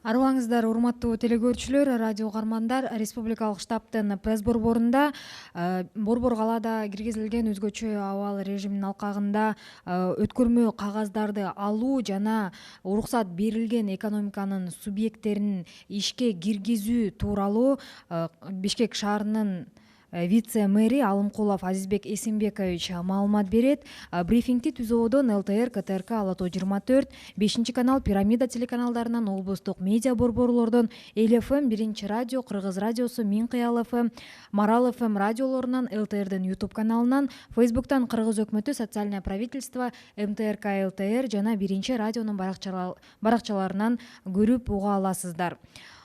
Арыбаңыздар, урматтуу телегөрүүчүлөр, радио угармандар. Республикалык штабтын пресс борборунда борбор калаада киргизилген өзгөчө абал режиминин алкагында өткөрмө кагаздарды алуу жана уруксат берилген экономиканын субъекттерин ишке киргизүү тууралуу Бишкек шаарынын вице-мэри Алымкулов Азизбек Эсенбекович маалымат берет. Брифингти түзүүдөн ЛТР, КТРК, Ала Тоо 24, 5 канал, Пирамида телеканалдарынан, облустук медиа борборлордон, Эл ФМ, Биринчи радио, Кыргыз радиосу, Миң Кыял ФМ, Марал ФМ радиолорунан, ЛТРдин YouTube каналынан, Фейсбуктан Кыргыз өкмөтү, Социальное правительство, МТРК ЛТР жана Биринчи радионун баракчаларынан көрүп уга аласыздар.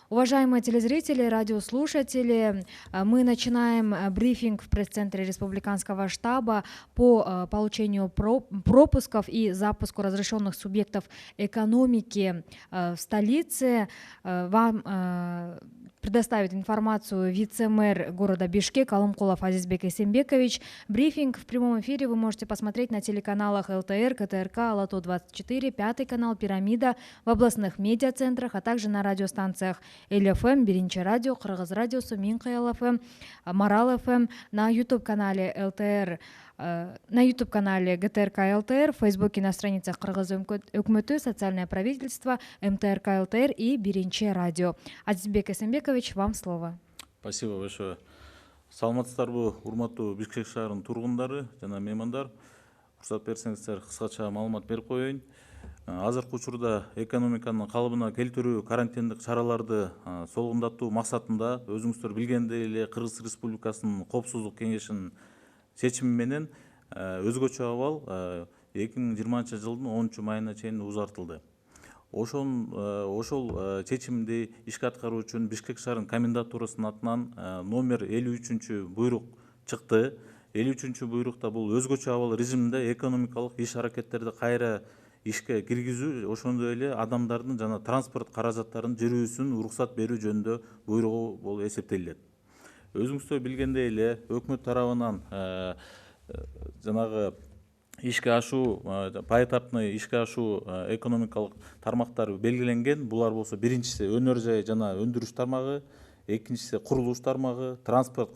Уважаемые телезрители, радиослушатели, мы начинаем брифинг в пресс-центре Республиканского штаба по получению пропусков и запуску разрешенных субъектов экономики в столице. Вам предоставит информацию вице-мэр города Бишкек Алымкулов Азизбек Эсенбекович. Брифинг в прямом эфире вы можете посмотреть на телеканалах ЛТР, КТРК, Ала Тоо 24, 5 канал, Пирамида, в областных медиацентрах, а также на радиостанциях Эл ФМ, Биринчи радио, Кыргыз радиосу, Миң Кыял ФМ, Марал ФМ, на YouTube-канале ЛТР, на YouTube-канале ГТРК ЛТР, в Фейсбуке на страницах Кыргыз өкмөтү, Социальное правительство, МТРК ЛТР и Биринчи радио. Азизбек Эсенбекович, вам слово. Спасибо большое. Саламатсыздарбы, урматтуу Бишкек шаарынын тургундары жана меймандар. Уруксат берсеңиздер, кыскача маалымат берип коеюн. Азыркы учурда экономиканын калыбына келтирүү карантиндик чараларды солгундатуу максатында өзүңүздөр билгендей эле Кыргыз Республикасынын Коопсуздук кеңешинин чечими менен өзгөчө абал 2020 жылдын 10 майына чейин узартылды. Ошол чечимди ишке аткаруу үчүн Бишкек шаарынын комендатурасынын атынан номер 53 буйрук чыкты. 53 буйрукта бул өзгөчө абал режиминде экономикалык иш аракеттерди кайра ишке киргизүү, ошондой эле адамдардын жана транспорт каражаттарынын жүрүүсүн уруксат берүү жөнүндө буйругу болуп эсептелет. Өзүңүздөр билгендей эле өкмөт тарабынан жанагы ишке ашуу, поэтапный ишке ашуу экономикалык тармактар белгиленген. Булар болсо биринчиси өнөр жай жана өндүрүш тармагы, экинчиси курулуш тармагы, транспорт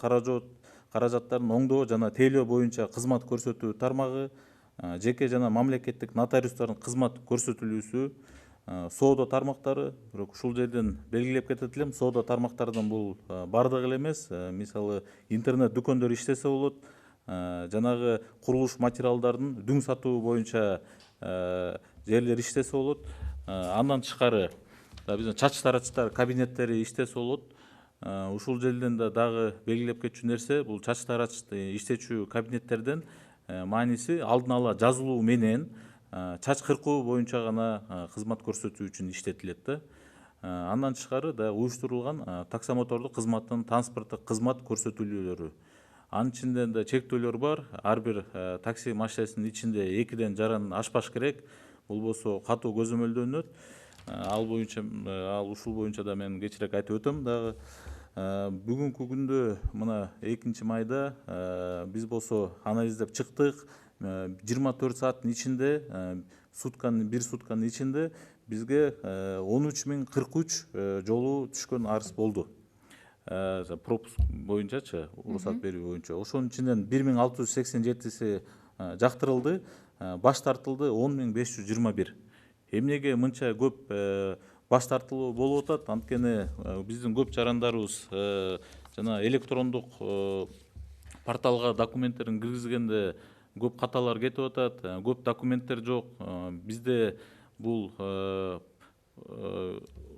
каражаттарын оңдоо жана тейлөө боюнча кызмат көрсөтүү тармагы, жеке жана мамлекеттик нотариустардын кызмат көрсөтүлүүсү, соода тармактары. Бирок ушул жерден белгилеп кетет элем, соода тармактарынан бул бардыгы эле эмес. Мисалы интернет дүкөндөр иштесе болот, жанагы курулуш материалдарын дүң сатуу боюнча жерлер иштесе болот. Андан тышкары биздин чач тарачтар кабинеттери иштесе болот. Ушул жерден дагы белгилеп кетчү нерсе, бул чач тарач иштечү кабинеттерден мааниси алдын ала жазылуу менен чач кыркуу боюнча гана кызмат көрсөтүү үчүн иштетилет да. Андан тышкары да уюштурулган таксомотордук кызматтын транспорттук кызмат көрсөтүүлөрү. Анын ичинде да чектөөлөр бар. Ар бир такси машинасынын ичинде 2ден жаран ашпаш керек. Бул болсо катуу көзөмөлдөнөт. Ушул боюнча да мен кечирээк айтып өтөм дагы. Бүгүнкү күндө мына 2 майда биз болсо анализдеп чыктык. 24 сааттын ичинде, бир сутканын ичинде бизге 13.043 жолу түшкөн арыз болду. Пропуск боюнчачы, уруксат берүү боюнча. Ошонун ичинен 1687си жактырылды, баш тартылды 10.521. Эмнеге мынча көп баш тартылуу болуп атат? Анткени биздин көп жарандарыбыз жана электрондук порталга документтерин киргизгенде көп каталар кетип атат, көп документтер жок. Бизде бул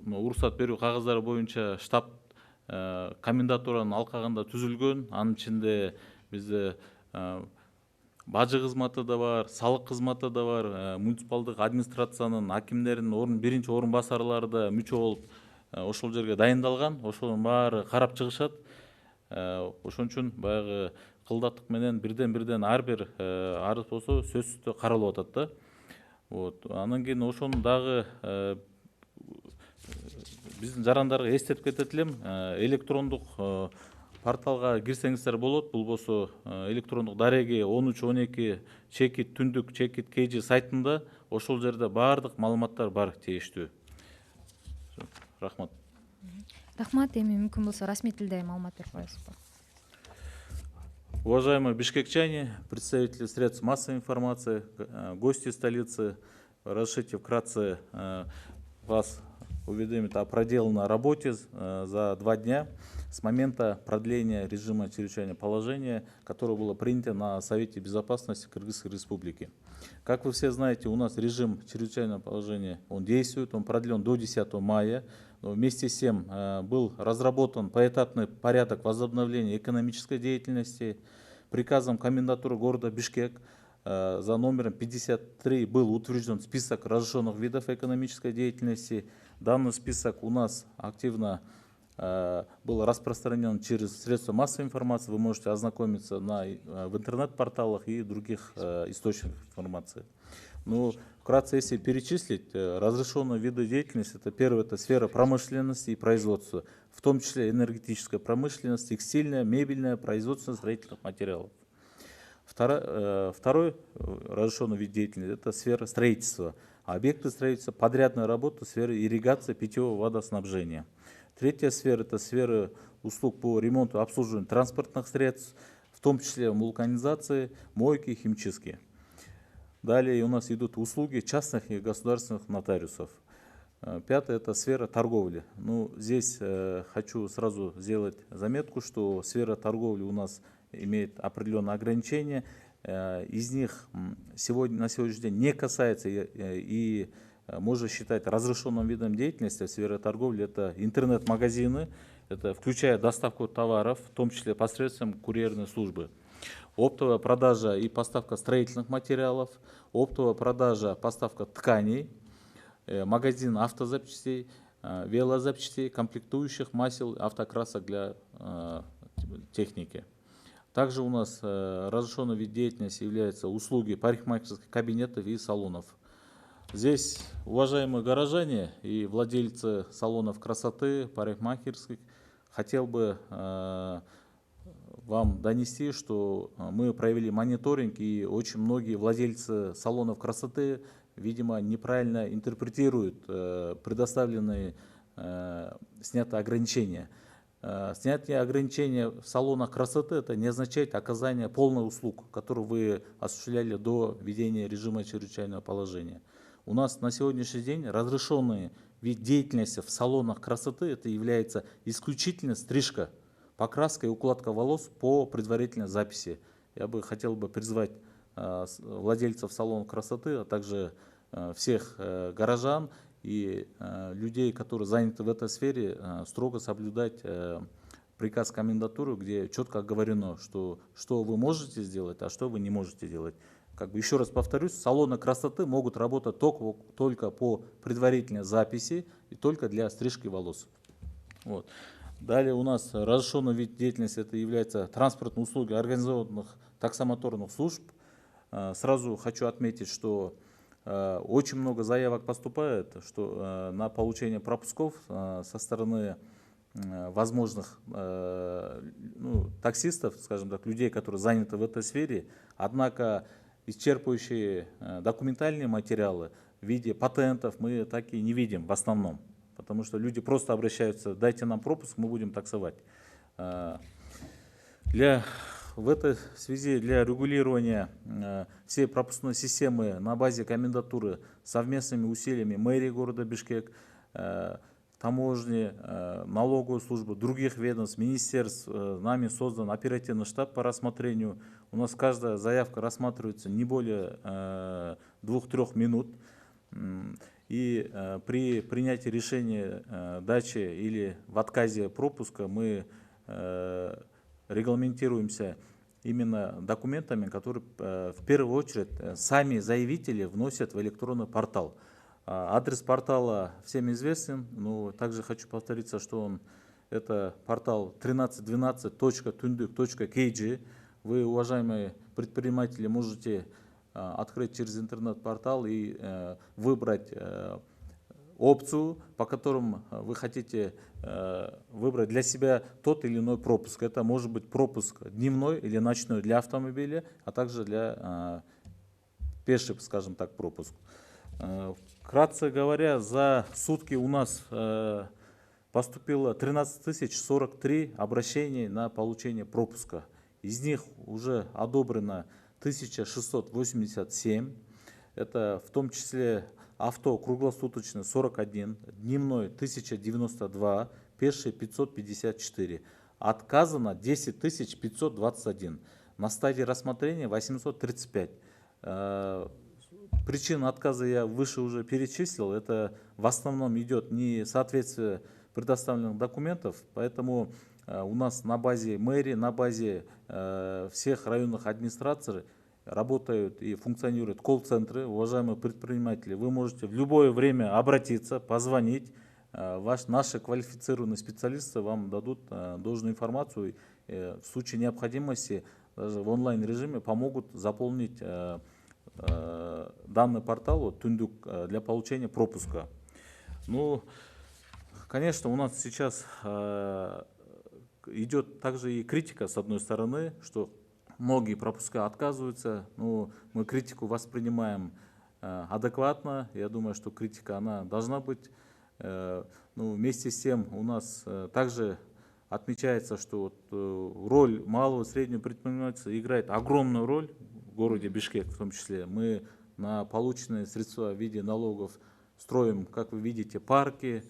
уруксат берүү кагаздары боюнча штаб комендатуранын алкагында түзүлгөн. Анын ичинде бизде бажы кызматы да бар, салык кызматы да бар, муниципалдык администрациянын акимдеринин биринчи орун басарлары да мүчө болуп ошол жерге дайындалган. Ошонун баары карап чыгышат. Ошон үчүн баягы кылдаттык менен бирден ар бир арыз болсо сөзсүз каралып атат да. Анан кийин ошону дагы биздин жарандарга эстетип кетет элем. Электрондук порталга кирсеңиздер болот. Бул болсо электрондук дареги 1312 чекит түндүк чекит KG сайтында ошол жерде баардык маалыматтар бар тиештүү. Рахмат. Рахмат, эми мүмкүн болсо расмий тилде маалымат берип коесузбу? Уважаемые бишкекчане, представители средств массовой информации, гости столицы, разрешите вкратце вас уведомить о проделанной работе за 2 дня с момента продления режима чрезвычайного положения, которое было принято на Совете Безопасности Кыргызской Республики. Как вы все знаете, у нас режим чрезвычайного положения, он действует, он продлен до 10 мая. Но вместе с тем был разработан поэтапный порядок возобновления экономической деятельности. Приказом комендатуры города Бишкек за номером 53 был утвержден список разрешенных видов экономической деятельности. Данный список у нас активно был распространен через средства массовой информации. Вы можете ознакомиться в интернет-порталах и других источниках информации. Ну, вкратце, если перечислить, разрешенные виды деятельности, это первое, это сфера промышленности и производства, в том числе энергетическая промышленность, текстильная, мебельная, производство строительных материалов. Второй разрешенный вид деятельности – это сфера строительства. Объекты строительства, подрядная работа, сфера ирригации, питьевого водоснабжения. Третья сфера – это сфера услуг по ремонту и обслуживанию транспортных средств, в том числе вулканизации, мойки, химчистки. Далее у нас идут услуги частных и государственных нотариусов. Пятое – это сфера торговли. Ну, здесь хочу сразу сделать заметку, что сфера торговли у нас имеет определенные ограничения. Из них на сегодняшний день не касается и можно считать разрешенным видом деятельности в сфере торговли. Это интернет-магазины, это включая доставку товаров, в том числе посредством курьерной службы. Оптовая продажа и поставка строительных материалов, оптовая продажа, поставка тканей, магазин автозапчастей, велозапчастей, комплектующих, масел, автокрасок для техники. Также у нас разрешенный вид деятельности являются услуги парикмахерских кабинетов и салонов. Здесь, уважаемые горожане и владельцы салонов красоты, парикмахерских, хотел бы вам донести, что мы провели мониторинг, и очень многие владельцы салонов красоты, видимо, неправильно интерпретируют предоставленные снятые ограничения. Снятие ограничения в салонах красоты – это не означает оказание полной услуг, которые вы осуществляли до введения режима чрезвычайного положения. У нас на сегодняшний день разрешенный вид деятельности в салонах красоты – это является исключительно стрижка, покраска и укладка волос по предварительной записи. Я бы хотел призвать владельцев салонов красоты, а также всех горожан и людей, которые заняты в этой сфере, строго соблюдать приказ комендатуры, где четко оговорено, что вы можете сделать, а что вы не можете делать. Еще раз повторюсь, салоны красоты могут работать только по предварительной записи и только для стрижки волос. Вот. Далее у нас разрешенный вид деятельности – это является транспортные услуги организованных таксомоторных служб. Сразу хочу отметить, что очень много заявок поступает на получение пропусков со стороны возможных таксистов, скажем так, людей, которые заняты в этой сфере. Однако исчерпывающие документальные материалы в виде патентов мы так и не видим в основном. Потому что люди просто обращаются: дайте нам пропуск, мы будем таксовать. В этой связи для регулирования всей пропускной системы на базе комендатуры совместными усилиями мэрии города Бишкек, таможни, налоговой службы, других ведомств, министерств, нами создан оперативный штаб по рассмотрению. У нас каждая заявка рассматривается не более 2-3 минут. И при принятии решения дачи или в отказе пропуска мы регламентируемся именно документами, которые в первую очередь сами заявители вносят в электронный портал. Адрес портала всем известен, но также хочу повториться, что это портал 1312.tundyk.kg. Вы, уважаемые предприниматели, можете открыть через интернет-портал и выбрать опцию, по которым вы хотите выбрать для себя тот или иной пропуск. Это может быть пропуск дневной или ночной для автомобиля, а также для пеших, скажем так, пропуск. Вкратце говоря, за сутки у нас поступило 13 043 обращений на получение пропуска. Из них уже одобрено 1687. Это в том числе авто круглосуточно 41, дневной 1092, пеший 554. Отказано 10 521. На стадии рассмотрения 835. Причин отказа я выше уже перечислил. Это в основном идет несоответствие предоставленных документов, поэтому у нас на базе мэрии, на базе всех районных администраций работают и функционируют колл-центры. Уважаемые предприниматели, вы можете в любое время обратиться, позвонить. Наши квалифицированные специалисты вам дадут должную информацию. В случае необходимости даже в онлайн-режиме помогут заполнить данный портал Түндүк для получения пропуска. Ну, конечно, у нас сейчас идет также и критика с одной стороны, что многие пропуска отказываются. Но мы критику воспринимаем адекватно. Я думаю, что критика она должна быть. Ну, вместе с тем у нас также отмечается, что роль малого и среднего предпринимательства играет огромную роль в городе Бишкек в том числе. Мы на полученные средства в виде налогов строим, как вы видите, парки,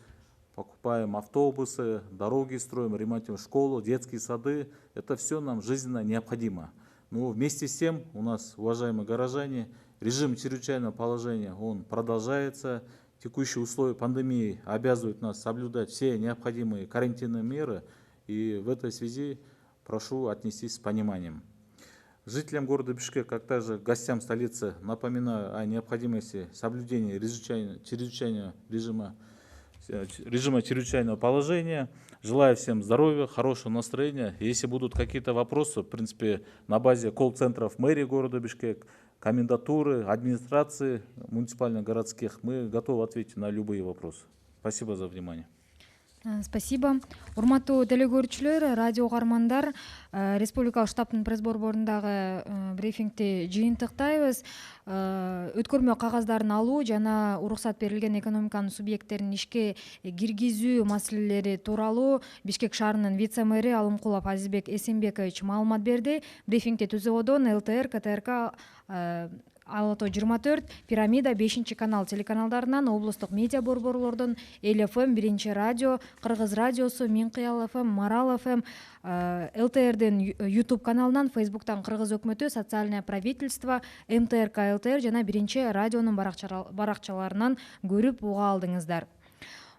покупаем автобусы, дороги строим, ремонтируем школы, детские сады. Это все нам жизненно необходимо. Но вместе с тем у нас, уважаемые горожане, режим чрезвычайного положения он продолжается. Текущие условия пандемии обязывают нас соблюдать все необходимые карантинные меры. И в этой связи прошу отнестись с пониманием. Жителям города Бишкек, как также гостям столицы, напоминаю о необходимости соблюдения режима чрезвычайного положения. Желаю всем здоровья, хорошего настроения. Если будут какие-то вопросы, в принципе, на базе колл-центров мэрии города Бишкек, комендатуры, администрации муниципальных городских, мы готовы ответить на любые вопросы. Спасибо за внимание. Спасибо. Урматтуу телекөрүүчүлөр, радио угармандар, республикалык штабтын пресс борборундагы брифингти жыйынтыктайбыз. Өткөрмө кагыздарын алуу жана уруксат берилген экономиканын субъекттерин ишке киргизүү маселелери тууралуу Бишкек шаарынын вице-мэри Алымкулов Азизбек Эсенбекович маалымат берди. Брифингти ТЗОдон ЛТР, КТРК, Ала-тоо 24, Пирамида 5 канал телеканалдарынан, облустук медиа борборлордон Эл ФМ, 1 радио, Кыргыз радиосу, Минкыял ФМ, Марал ФМ, ЛТРдин YouTube каналынан, Фейсбуктан Кыргыз өкмөтү, Социальное правительство, МТРК ЛТР жана 1 радионун баракчаларынан көрүп уга алдыңыздар.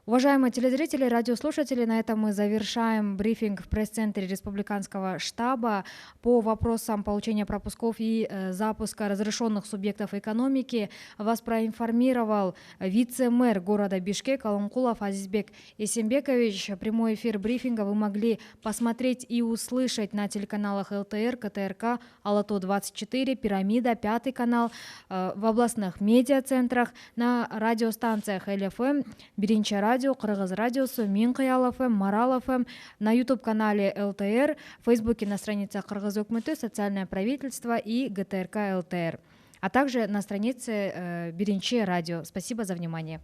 Уважаемые телезрители, радиослушатели, на этом мы завершаем брифинг в пресс-центре Республиканского штаба по вопросам получения пропусков и запуска разрешенных субъектов экономики. Вас проинформировал вице-мэр города Бишкек Алымкулов Азизбек Эсенбекович. Прямой эфир брифинга вы могли посмотреть и услышать на телеканалах ЛТР, КТРК, Ала-тоо 24, Пирамида, 5 канал, в областных медиацентрах, на радиостанциях Эл ФМ, 1 радио, Кыргыз радиосу, Минкыял ФМ, Марал ФМ, на YouTube-канале ЛТР, в Фейсбуке на странице Кыргыз өкмөтү, Социальное правительство и ГТРК ЛТР, а также на странице 1 радио. Спасибо за внимание.